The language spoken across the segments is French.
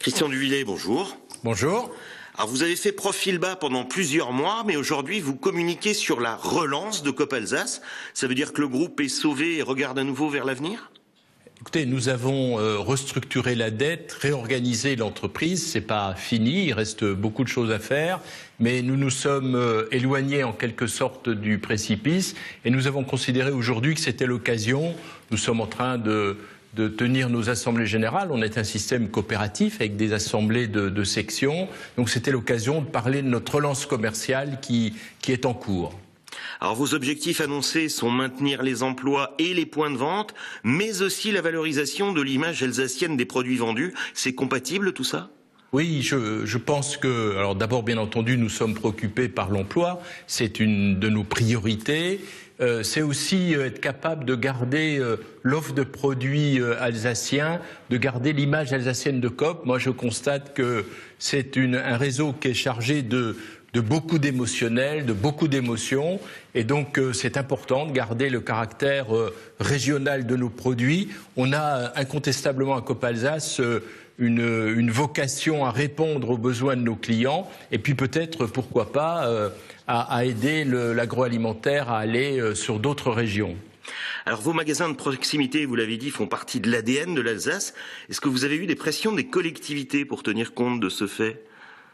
Christian Duvillers, bonjour. Bonjour. Alors vous avez fait profil bas pendant plusieurs mois, mais aujourd'hui vous communiquez sur la relance de COP Alsace. Ça veut dire que le groupe est sauvé et regarde à nouveau vers l'avenir ? Écoutez, nous avons restructuré la dette, réorganisé l'entreprise. C'est pas fini, il reste beaucoup de choses à faire, mais nous nous sommes éloignés en quelque sorte du précipice et nous avons considéré aujourd'hui que c'était l'occasion. Nous sommes en train de tenir nos assemblées générales. On est un système coopératif avec des assemblées de sections. Donc c'était l'occasion de parler de notre relance commerciale qui est en cours. Alors vos objectifs annoncés sont maintenir les emplois et les points de vente, mais aussi la valorisation de l'image alsacienne des produits vendus. C'est compatible tout ça ? Oui, je pense que, alors d'abord bien entendu, nous sommes préoccupés par l'emploi, c'est une de nos priorités. C'est aussi être capable de garder l'offre de produits alsaciens, de garder l'image alsacienne de Coop. Moi, je constate que c'est un réseau qui est chargé de beaucoup d'émotionnel, de beaucoup d'émotions, et donc c'est important de garder le caractère régional de nos produits. On a incontestablement à Coop Alsace une vocation à répondre aux besoins de nos clients, et puis peut-être, pourquoi pas, à aider l'agroalimentaire à aller sur d'autres régions. Alors vos magasins de proximité, vous l'avez dit, font partie de l'ADN de l'Alsace. Est-ce que vous avez eu des pressions des collectivités pour tenir compte de ce fait ?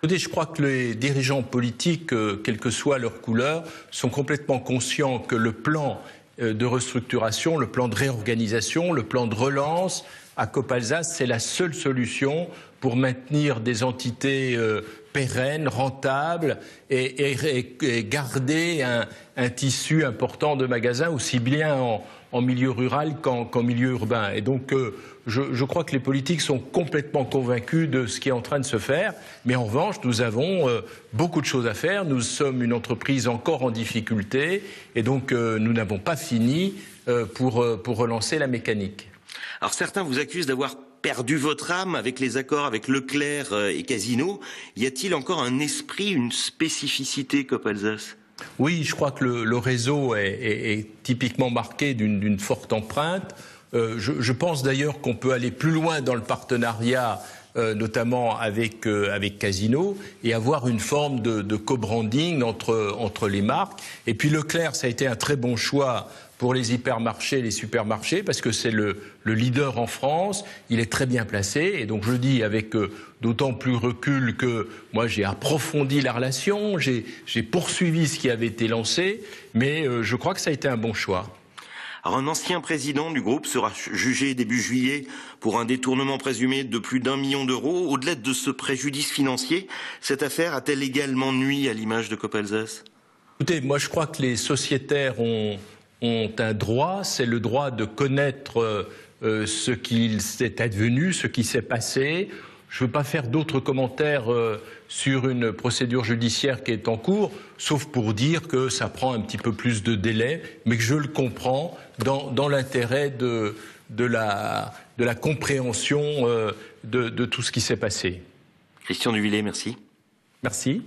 Écoutez, je crois que les dirigeants politiques, quelle que soit leur couleur, sont complètement conscients que le plan de restructuration, le plan de réorganisation, le plan de relance à Coop Alsace, c'est la seule solution pour maintenir des entités pérennes, rentables et garder un tissu important de magasins, aussi bien en milieu rural qu'en milieu urbain. Et donc, je crois que les politiques sont complètement convaincus de ce qui est en train de se faire. Mais en revanche, nous avons beaucoup de choses à faire. Nous sommes une entreprise encore en difficulté. Et donc, nous n'avons pas fini pour relancer la mécanique. Alors certains vous accusent d'avoir perdu votre âme avec les accords avec Leclerc et Casino. Y a-t-il encore un esprit, une spécificité Coop Alsace ? Oui, je crois que le réseau est typiquement marqué d'une forte empreinte. Je pense d'ailleurs qu'on peut aller plus loin dans le partenariat, notamment avec Casino, et avoir une forme de co-branding entre les marques. Et puis Leclerc, ça a été un très bon choix pour les hypermarchés et les supermarchés, parce que c'est le leader en France, il est très bien placé, et donc je le dis avec d'autant plus recul que moi j'ai approfondi la relation, j'ai poursuivi ce qui avait été lancé, mais je crois que ça a été un bon choix. Alors un ancien président du groupe sera jugé début juillet pour un détournement présumé de plus d'1 million d'euros. Au-delà de ce préjudice financier, cette affaire a-t-elle également nui à l'image de Coop Alsace ? Écoutez, moi je crois que les sociétaires ont un droit, c'est le droit de connaître ce qu'il s'est advenu, ce qui s'est passé. Je ne veux pas faire d'autres commentaires sur une procédure judiciaire qui est en cours, sauf pour dire que ça prend un petit peu plus de délai, mais que je le comprends dans l'intérêt de la compréhension de tout ce qui s'est passé. Christian Duvillers, merci. Merci.